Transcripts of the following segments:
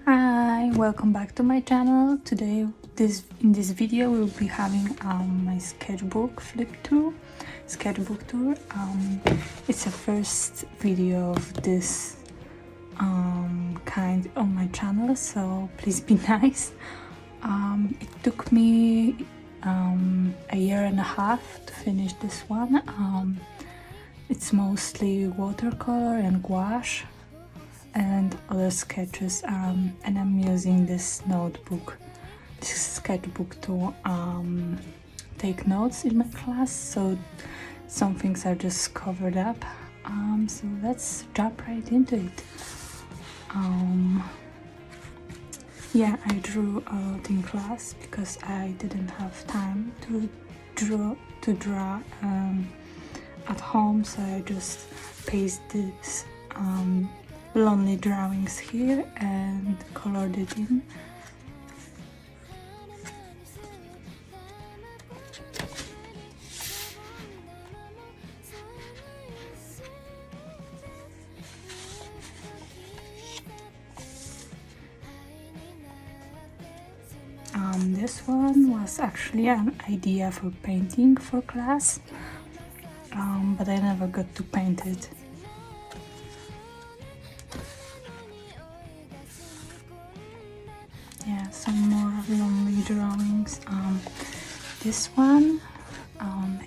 Hi, welcome back to my channel. Today in this video we'll be having my sketchbook sketchbook tour. It's the first video of this kind on my channel, so please be nice. It took me a year and a half to finish this one. It's mostly watercolor and gouache and other sketches, and I'm using this sketchbook to take notes in my class, so some things are just covered up. So let's jump right into it. Yeah, I drew a lot in class because I didn't have time to draw at home, so I just pasted this lonely drawings here and colored it in. This one was actually an idea for painting for class, but I never got to paint it. Yeah, some more lonely drawings. This one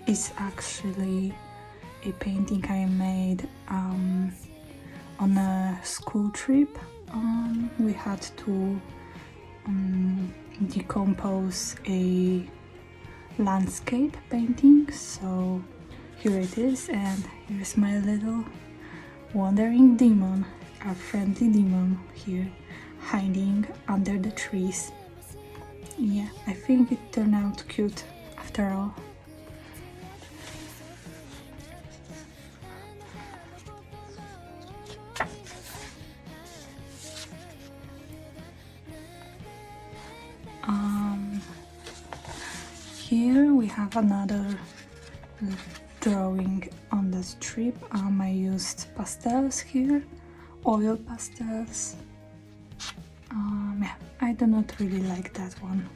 is actually a painting I made on a school trip. We had to decompose a landscape painting, so here it is, and here's my little wandering demon, a friendly demon here, hiding under the trees. Yeah, I think it turned out cute after all. Here we have another drawing on the strip. I used pastels here, oil pastels. Yeah, I do not really like that one.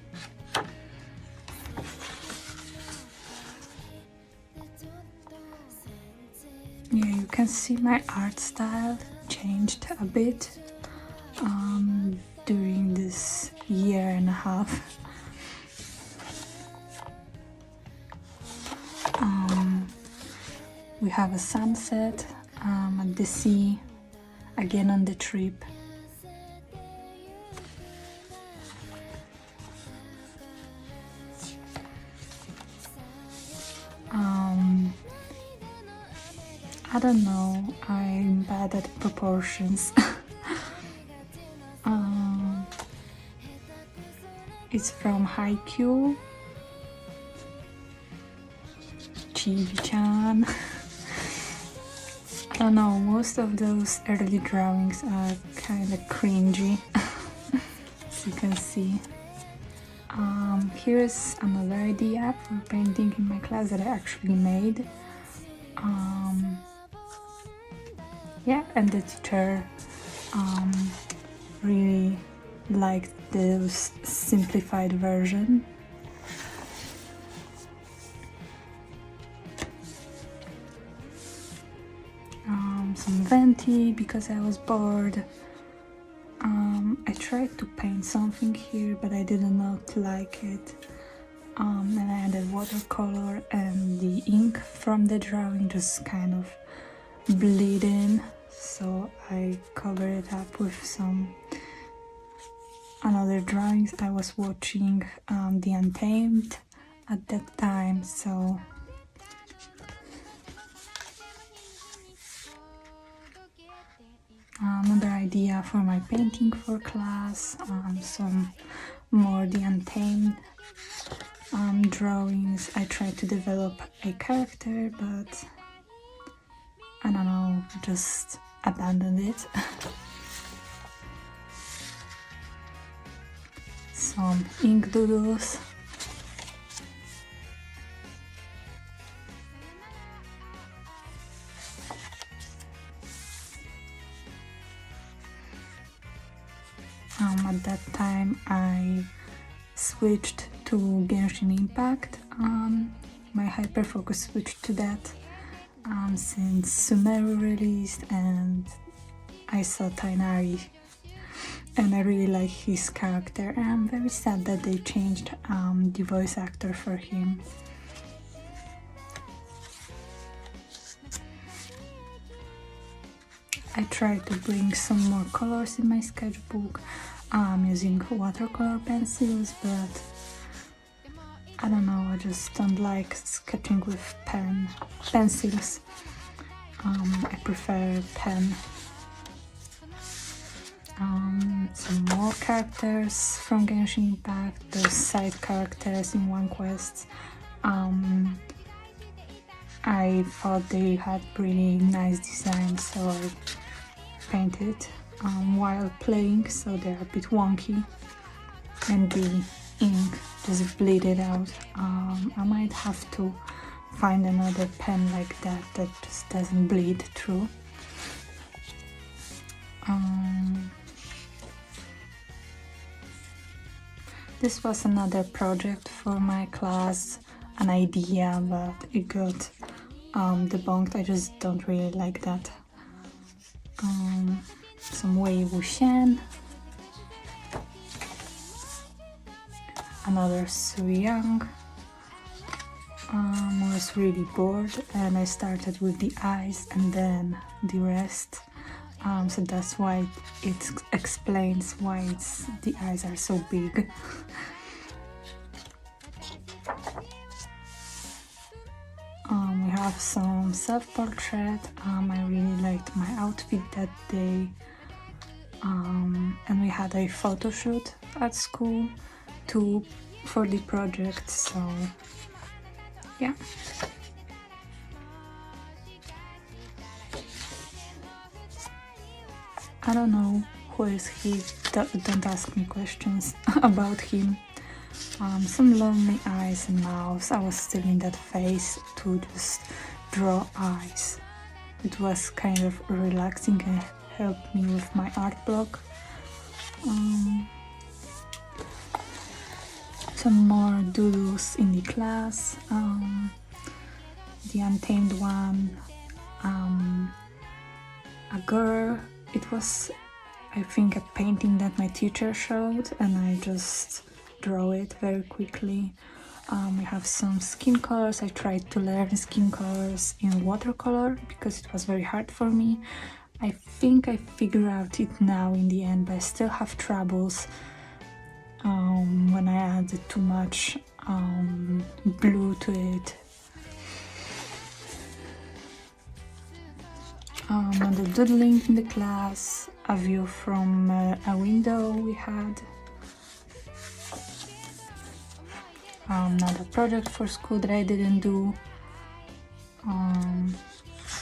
Yeah, you can see my art style changed a bit during this year and a half. We have a sunset at the sea, again on the trip. I don't know, I'm bad at proportions. It's from Hiiii, Chibi-chan. I don't know, most of those early drawings are kind of cringy, as you can see. Here's another idea for painting in my class that I actually made. Yeah, and the teacher really liked this simplified version. Some venti because I was bored. I tried to paint something here, but I did not like it. And I added watercolor, and the ink from the drawing just kind of bleed in, so I covered it up with some another drawings. I was watching The Untamed at that time, so another idea for my painting for class, some more The Untamed drawings. I tried to develop a character, but I don't know, just abandoned it. Some ink doodles. time I switched to Genshin Impact. My hyperfocus switched to that since Sumeru released, and I saw Tainari and I really like his character, and I'm very sad that they changed the voice actor for him. I tried to bring some more colors in my sketchbook using watercolor pencils, but I don't know, I just don't like sketching with pencils. I prefer pen. Some more characters from Genshin Impact, those side characters in one quest. I thought they had pretty nice designs, so I painted while playing, so they're a bit wonky and the ink just bleeded out. I might have to find another pen like that that just doesn't bleed through. This was another project for my class, an idea, but it got debunked. I just don't really like that. Some Wei Wuxian, another Su Yang. I was really bored and I started with the eyes and then the rest. So that's why it explains why the eyes are so big. We have some self-portrait. I really liked my outfit that day. And we had a photo shoot at school for the project, so yeah. I don't know who is he, don't ask me questions about him. Some lonely eyes and mouths. I was still in that phase to just draw eyes. It was kind of relaxing and helped me with my art block. Some more doodles in the class. The Untamed one. A girl. It was, I think, a painting that my teacher showed, and I just draw it very quickly. We have some skin colors. I tried to learn skin colors in watercolor because it was very hard for me. I think I figured out it now in the end, but I still have troubles when I added too much blue to it. On the doodling in the class, a view from a window we had. Another project for school that I didn't do.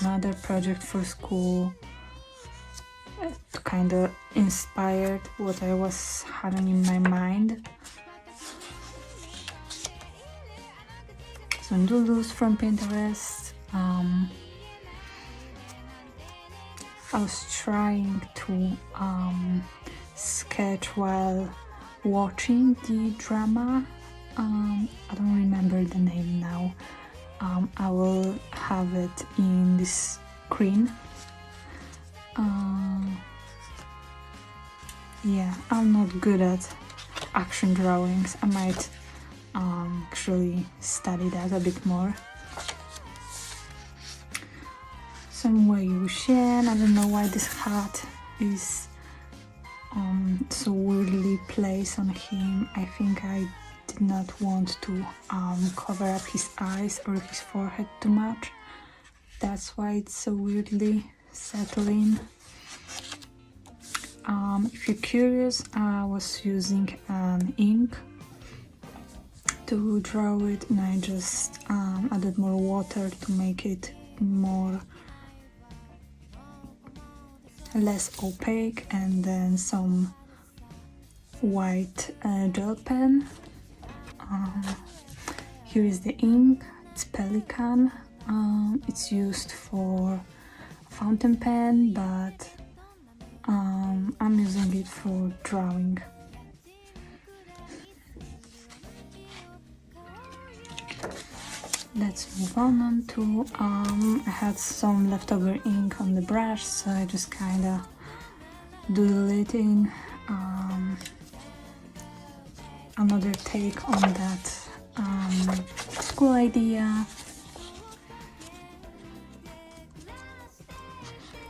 Another project for school to kind of inspired what I was having in my mind. Some doodles from Pinterest. I was trying to sketch while watching the drama. I don't remember the name now. I will have it in this screen. Yeah, I'm not good at action drawings. I might actually study that a bit more. Some Wei Wuxian. I don't know why this hat is so weirdly placed on him. I think I did not want to cover up his eyes or his forehead too much. That's why it's so weirdly settling. If you're curious, I was using an ink to draw it, and I just added more water to make it less opaque, and then some white gel pen. Here is the ink. It's Pelican. It's used for fountain pen, but I'm using it for drawing. let's move on to I had some leftover ink on the brush, so I just kind of doodle it in. Another take on that school idea.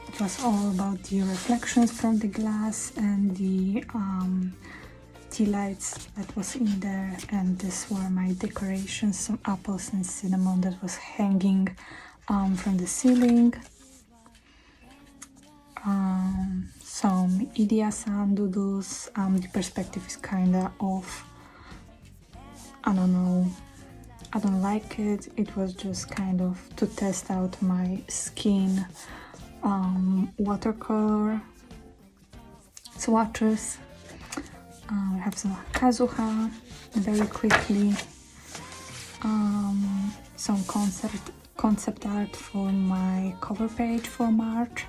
It was all about the reflections from the glass and the tea lights that was in there, and these were my decorations, some apples and cinnamon that was hanging from the ceiling. Some Hiiii doodles. The perspective is kinda off. I don't know, I don't like it. It was just kind of to test out my skin watercolor swatches. We have some Kazuha very quickly. Some concept art for my cover page for March.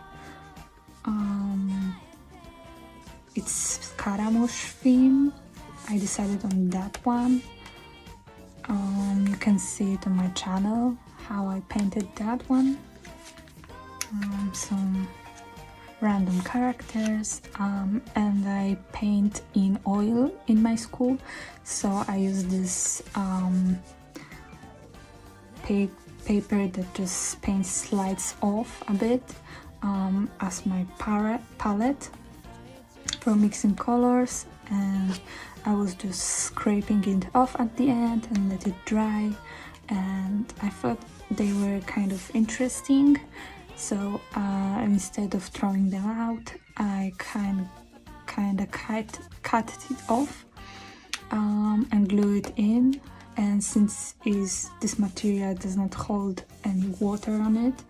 It's Scaramouche theme. I decided on that one. You can see it on my channel how I painted that one. Some random characters, and I paint in oil in my school, so I use this paper that just paints slides off a bit as my palette for mixing colors, and I was just scraping it off at the end and let it dry, and I thought they were kind of interesting, so instead of throwing them out, I kind of cut it off and glue it in. And since this material does not hold any water on it,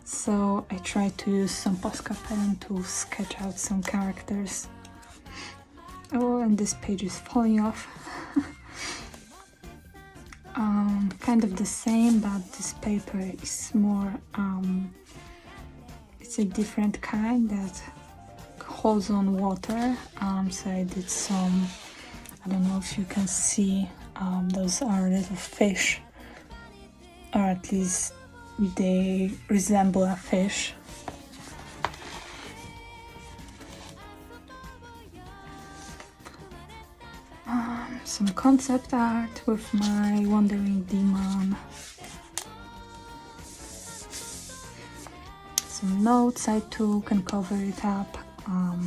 so I tried to use some Posca pen to sketch out some characters. Oh, and this page is falling off. Kind of the same, but this paper is more, it's a different kind that holds on water. So I did some, I don't know if you can see, those are little fish, or at least they resemble a fish. Some concept art with my wandering demon. Some notes I took and covered it up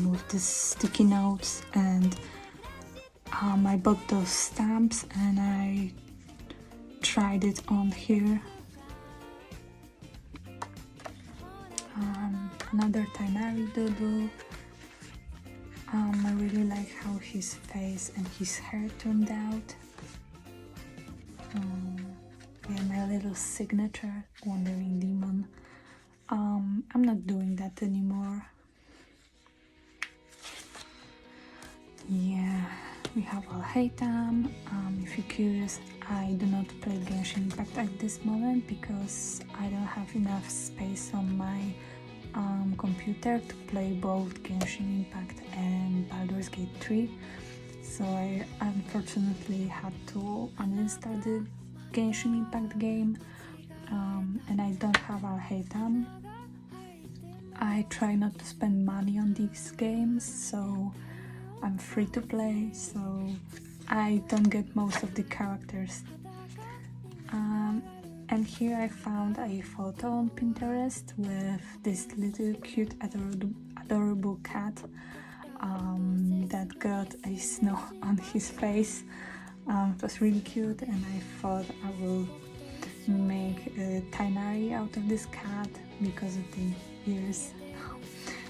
with these sticky notes, and I bought those stamps and I tried it on here. Another Tainari doodle. I really like how his face and his hair turned out. Yeah, my little signature, Wandering Demon. I'm not doing that anymore. Yeah, we have HYDRATE. If you're curious, I do not play Genshin Impact at this moment because I don't have enough space on my computer to play both Genshin Impact and Baldur's Gate 3, so I unfortunately had to uninstall the Genshin Impact game, and I don't have HYDRATE. I try not to spend money on these games, so I'm free to play, so I don't get most of the characters. And here I found a photo on Pinterest with this little cute adorable cat that got a snow on his face. It was really cute, and I thought I will make a Tainari out of this cat because of the ears.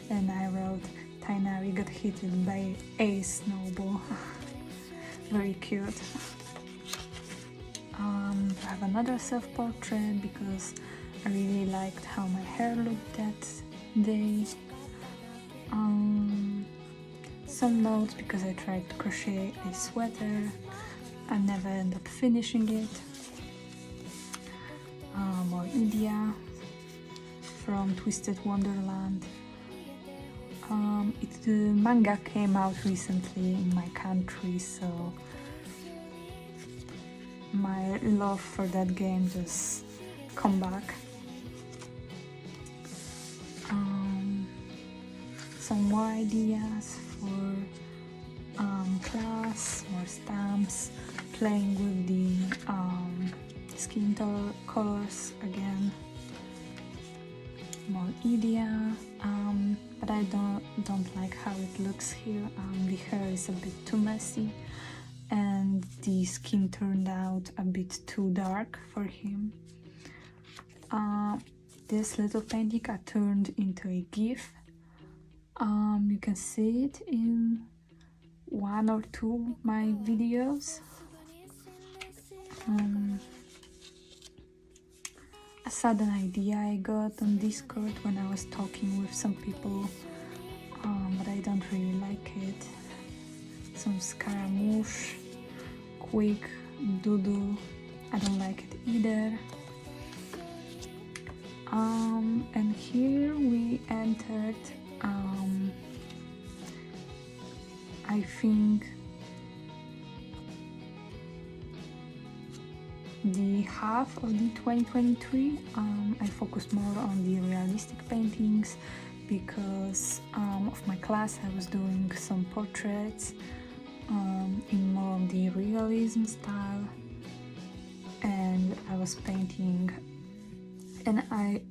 And I wrote, Tainari got hit by a snowball. Very cute. I have another self-portrait because I really liked how my hair looked that day. Some notes because I tried to crochet a sweater. I never end up finishing it. More Hiiii from Twisted Wonderland. The manga came out recently in my country, so my love for that game just come back. Some more ideas for class, more stamps, playing with the skin colors again, more idea, but I don't like how it looks here. The hair is a bit too messy and the skin turned out a bit too dark for him. This little painting I turned into a GIF. You can see it in one or two of my videos. A sudden idea I got on Discord when I was talking with some people, but I don't really like it. Some Scaramouche, quick doodle, I don't like it either. And here we entered I think the half of the 2023. I focused more on the realistic paintings because of my class I was doing some portraits in more of the realism style, and I was painting an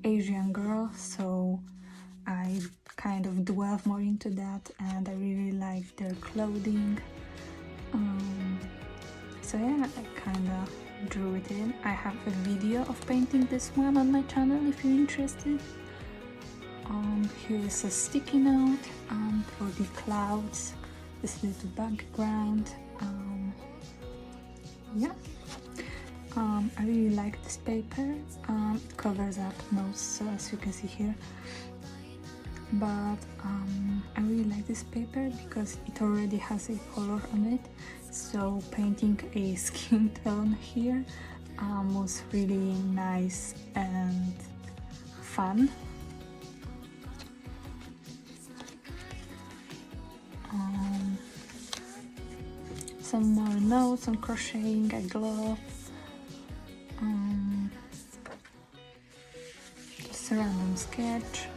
Asian girl, so I kind of delved more into that and I really like their clothing. So yeah, I kind of drew it in. I have a video of painting this one on my channel if you're interested. Here is a sticky note for the clouds, this little background. Yeah, I really like this paper. It covers up most, so as you can see here. But I really like this paper because it already has a color on it, so painting a skin tone here was really nice and fun. Some more notes on crocheting a glove, just a random sketch.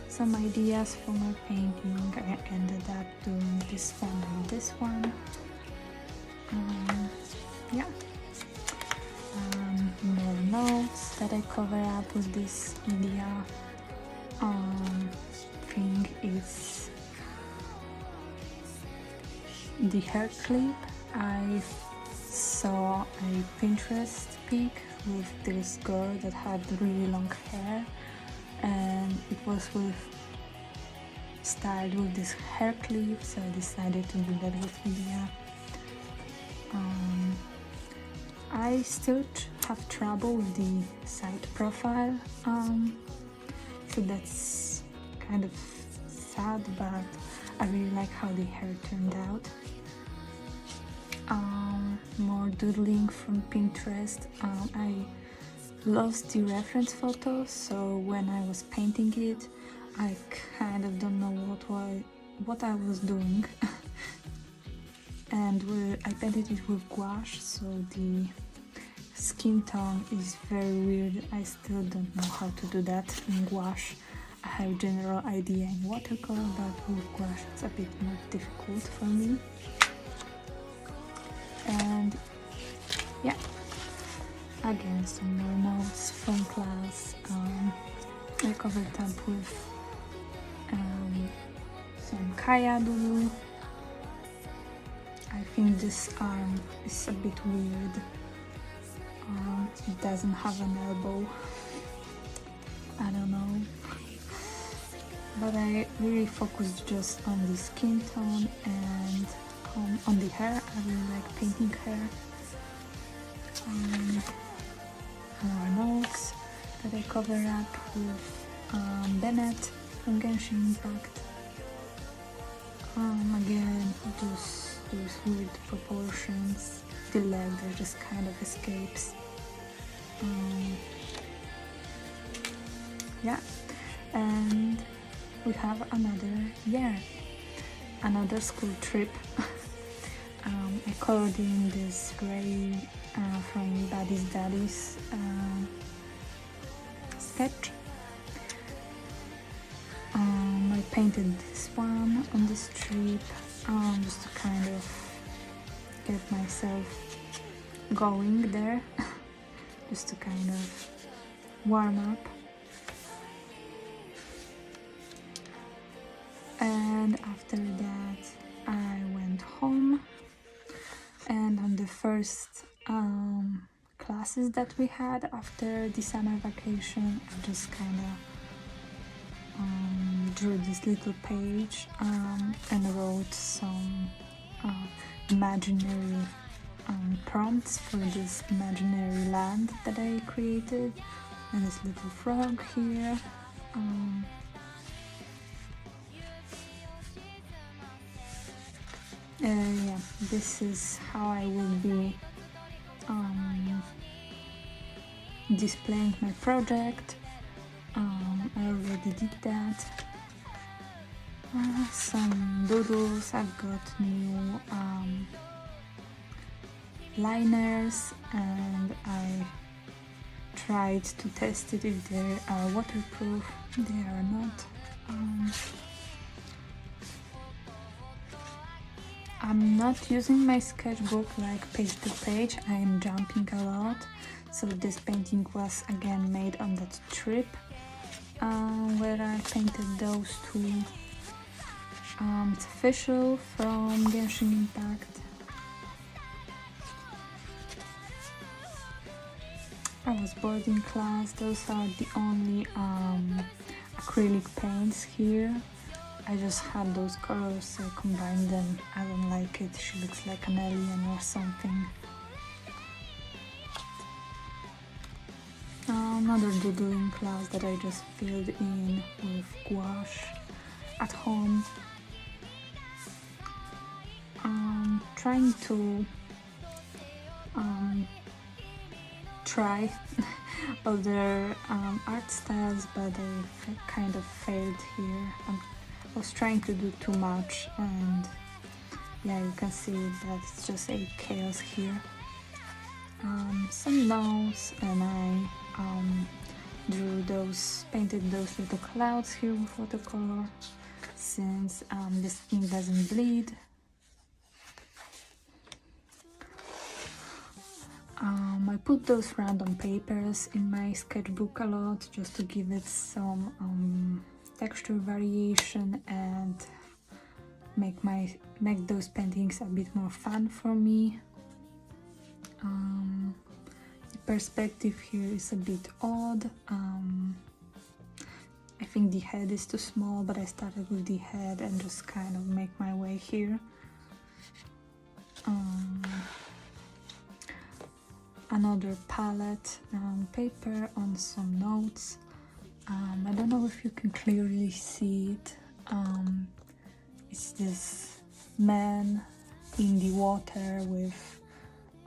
Some ideas for my painting. I ended up doing this one and this one. Yeah. More notes that I cover up with this idea. Thing is the hair clip. I saw a Pinterest pic with this girl that had really long hair, and it was styled with this hair clip, so I decided to do that with Lydia. I still have trouble with the side profile, so that's kind of sad, but I really like how the hair turned out. More doodling from Pinterest. I lost the reference photo, so when I was painting it I kind of don't know what I was doing. And I painted it with gouache, so the skin tone is very weird. I still don't know how to do that in gouache. I have a general idea in watercolor, but with gouache it's a bit more difficult for me. And yeah, again some more notes from class. I covered up with some Kaya doodle. I think this arm is a bit weird. It doesn't have an elbow. I don't know. But I really focused just on the skin tone and on the hair. I really like painting hair. More notes that I cover up with Bennett from Genshin Impact. Again, those weird proportions. The leg that just kind of escapes. Yeah, and we have another school trip. I colored in this grey from Buddy's Daddy's sketch. I painted this one on the strip just to kind of get myself going there, just to kind of warm up. And after that I went home, and on the first classes that we had after the summer vacation, I just kind of drew this little page and wrote some imaginary prompts for this imaginary land that I created, and this little frog here. Yeah, this is how I will be displaying my project. I already did that. Some doodles. I've got new liners, and I tried to test it if they are waterproof. They are not. I'm not using my sketchbook like page to page. I am jumping a lot, so this painting was again made on that trip where I painted those two. It's official from Genshin Impact. I was bored in class. Those are the only acrylic paints here. I just had those colors, I combined them. I don't like it. She looks like an alien or something. Another doodling class that I just filled in with gouache at home. Trying to try other art styles, but I kind of failed here. I was trying to do too much, and yeah, you can see that it's just a chaos here. Some nose, and I painted those little clouds here with watercolor, since this ink doesn't bleed. I put those random papers in my sketchbook a lot, just to give it some texture variation and make those paintings a bit more fun for me. The perspective here is a bit odd. I think the head is too small, but I started with the head and just kind of make my way here. Another palette paper on some notes. I don't know if you can clearly see it. It's this man in the water with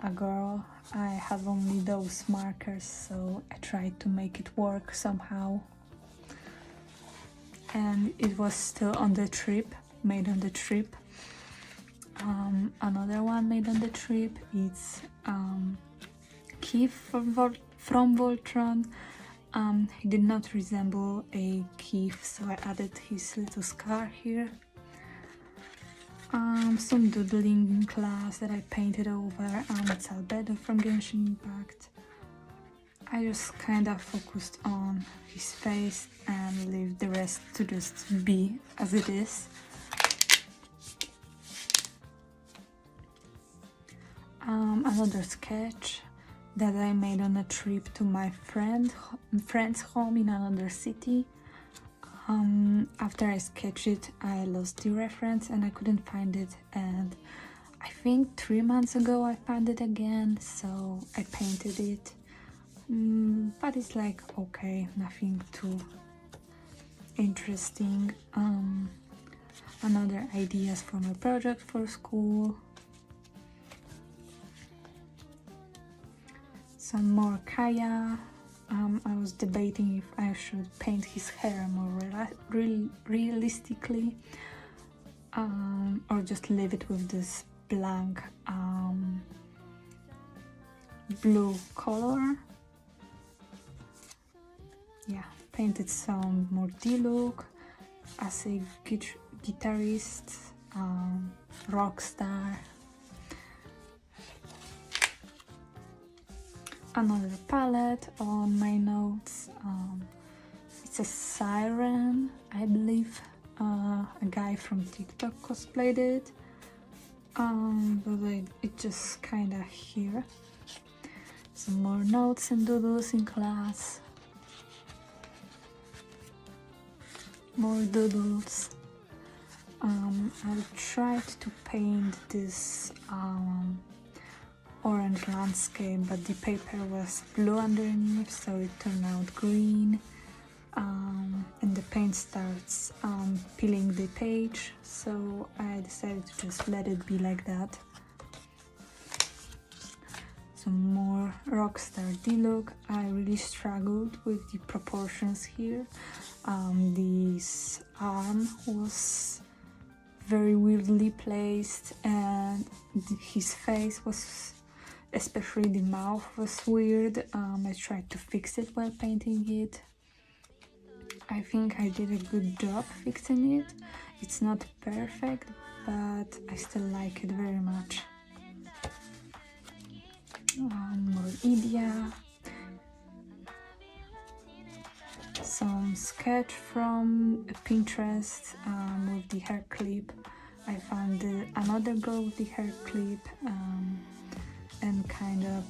a girl. I have only those markers, so I tried to make it work somehow. And it was still on the trip, made on the trip. Another one made on the trip. It's Hiiii from Voltron. He did not resemble a Hiiii, so I added his little scar here. Some doodling in class that I painted over. It's Albedo from Genshin Impact. I just kind of focused on his face and leave the rest to just be as it is. Another sketch that I made on a trip to my friend's home in another city. After I sketched it, I lost the reference and I couldn't find it, and I think 3 months ago I found it again, so I painted it. But it's like, okay, nothing too interesting. Another ideas for my project for school. Some more Kaya. I was debating if I should paint his hair more realistically, or just leave it with this blank blue color. Yeah, painted some more D-look as a guitarist, rock star. Another palette on my notes. It's a siren, I believe. A guy from TikTok cosplayed it, but it just kinda here. Some more notes and doodles in class. More doodles. I tried to paint this orange landscape, but the paper was blue underneath, so it turned out green. And the paint starts peeling the page, so I decided to just let it be like that. Some more Rockstar D-look. I really struggled with the proportions here. This arm was very weirdly placed, and his face was, especially the mouth, was weird. I tried to fix it while painting it. I think I did a good job fixing it. It's not perfect, but I still like it very much. More Idea. Some sketch from Pinterest with the hair clip. I found another girl with the hair clip and kind of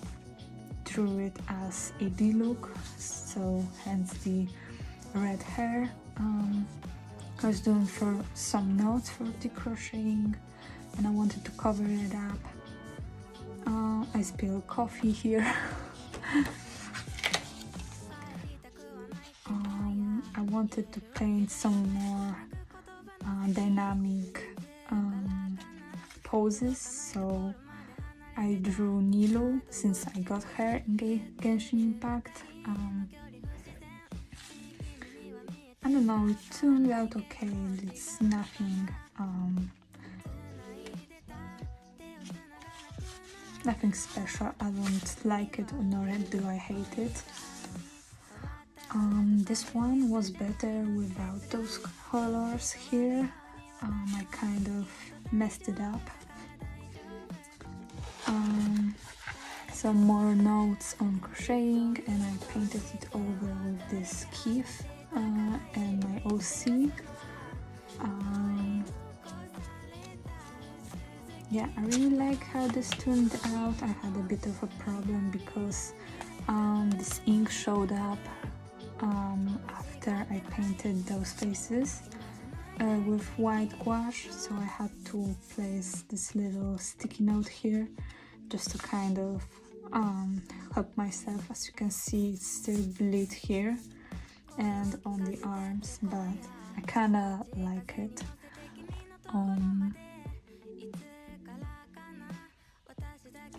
drew it as a D-look, so hence the red hair. I was doing for some notes for the crocheting and I wanted to cover it up. I spilled coffee here. I wanted to paint some more dynamic poses, so I drew Nilo since I got her in Genshin Impact. I don't know, it turned out okay. It's nothing nothing special. I don't like it, nor do I hate it. This one was better without those colors here. I kind of messed it up. Some more notes on crocheting, and I painted it over with this Keith and my OC. Yeah, I really like how this turned out. I had a bit of a problem because this ink showed up after I painted those faces with white gouache, so I had to place this little sticky note here just to kind of help myself. As you can see, it's still bleed here and on the arms, but I kind of like it.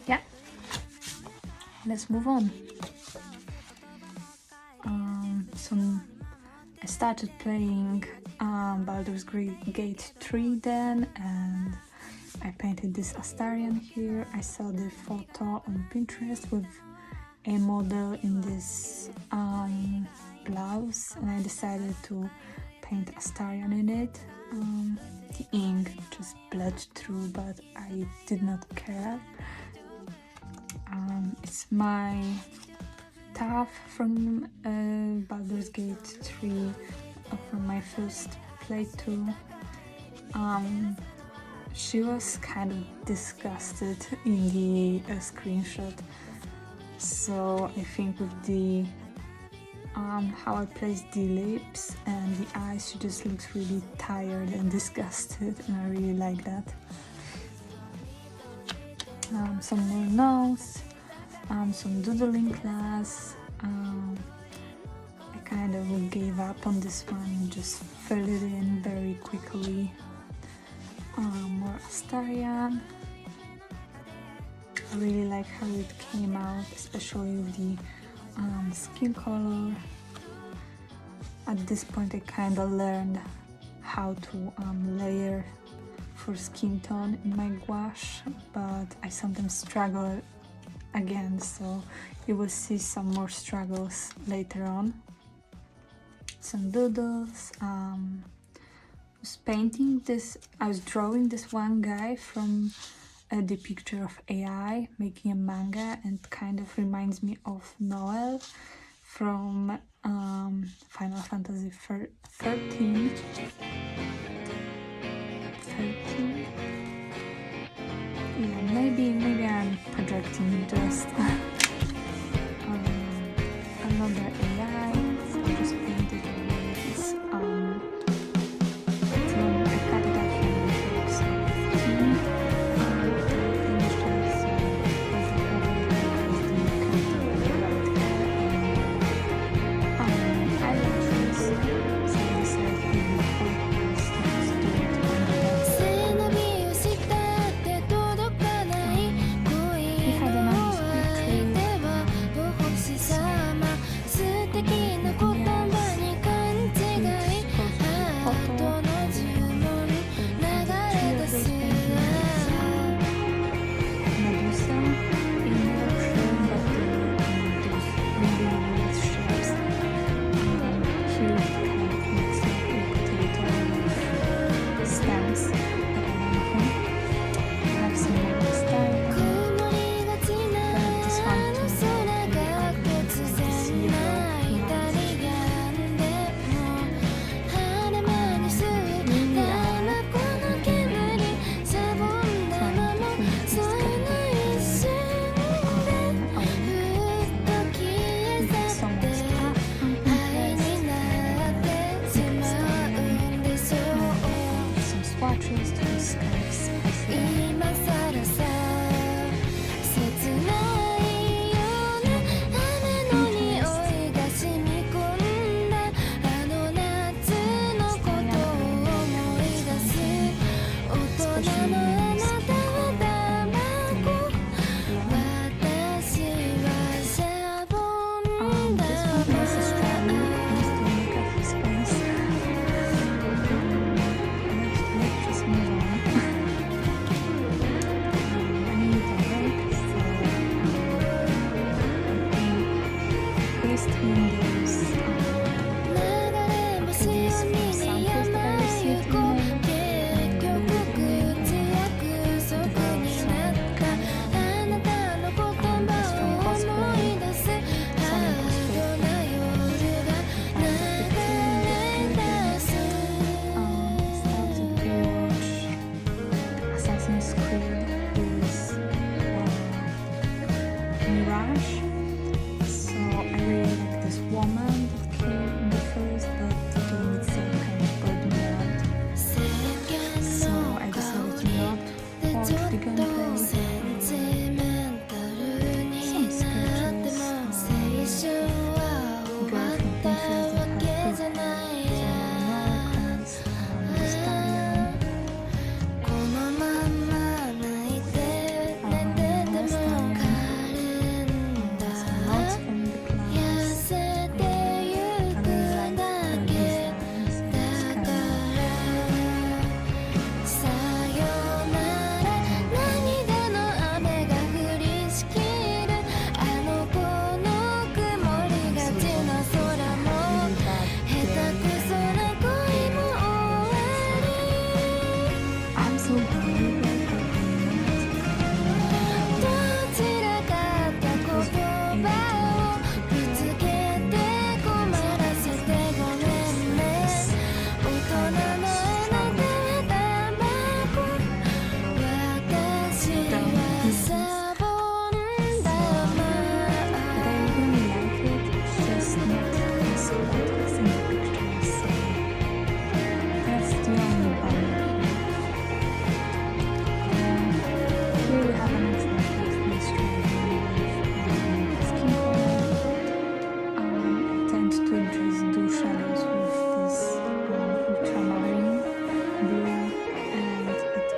Yeah, let's move on. So I started playing Baldur's Gate 3 then, and I painted this Astarion here. I saw the photo on Pinterest with a model in this blouse, and I decided to paint Astarion in it. The ink just bled through, but I did not care. It's my taht from Baldur's Gate 3 from my first playthrough. She was kind of disgusted in the screenshot, so I think with the how I placed the lips and the eyes, she just looks really tired and disgusted, and I really like that. Some more notes, some doodling class. I kind of gave up on this one and just filled it in very quickly. More Astarion. I really like how it came out, especially with the skin color. At this point I kind of learned how to layer for skin tone in my gouache, but I sometimes struggle again, so you will see some more struggles later on. Some doodles. I was painting this, I was drawing this one guy from the picture of AI making a manga, and kind of reminds me of Noel from Final Fantasy 13. Yeah, maybe I'm projecting just another AI, so I just painted over this thing. I cut it out from the books of King. Finished it, so as the over there is the character with the right hair and eyelashes, so I decided to do purpose to just do it on the back. He had a nice picture.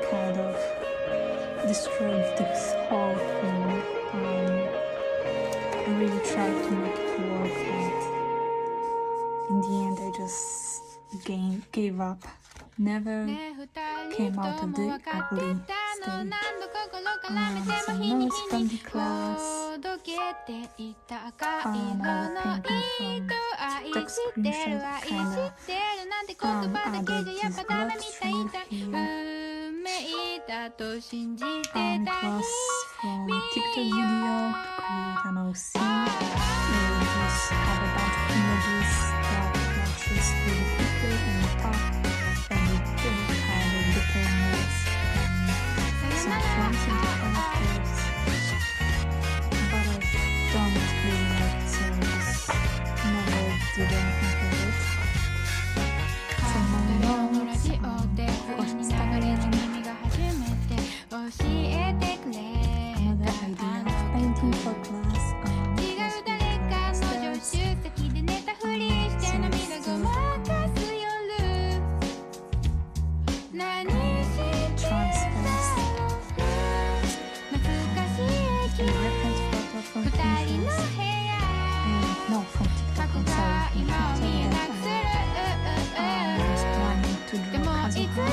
gave up. Never came out of the ugly stage. Some notes from the class. I have painting from text screenshot, kinda added this flipthrough here. It was from TikTok video to create an OC. We just have a bunch of images that flashes really quickly in the top, and we do kind of detail notes, some fancy characters, but I don't really like it, so I just never did anything with it. Some more notes, of course Instagram. Another idea of painting for class. No, from TikTok, I'm sorry. I was planning to draw Kazuha.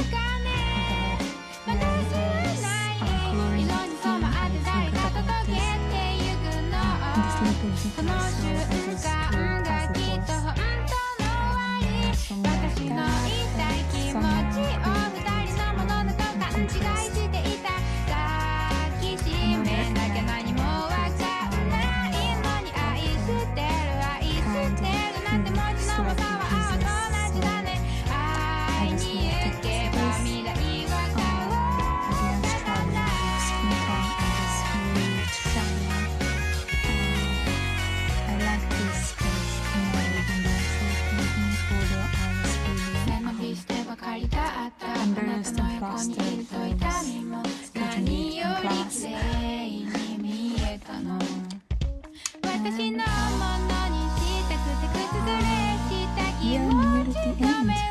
Embarrassed and flustered, I was sketching in class. We are near the end, I think.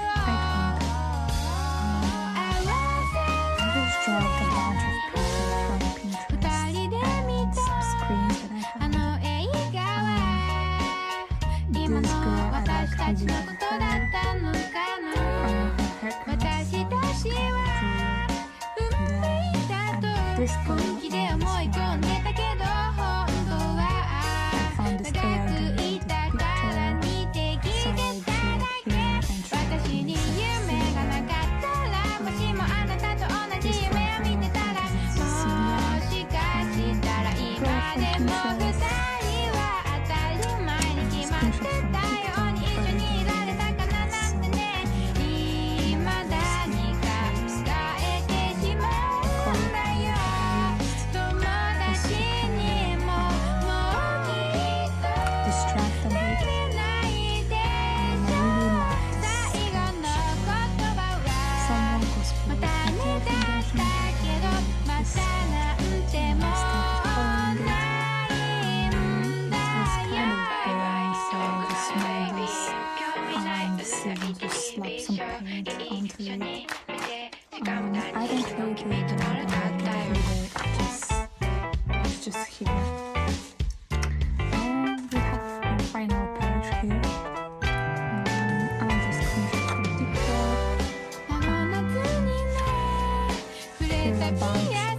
I just dragged a bunch of pictures from Pinterest and some screens that I have. This girl I like really like this girl I found this girl doing the picture, so I drew here and tried to finish it. This one from just slap some paint onto it. I don't really do it, it's just here. And we have a final page here. I'll just screenshot from TikTok. Here are a bunch of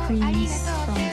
screens from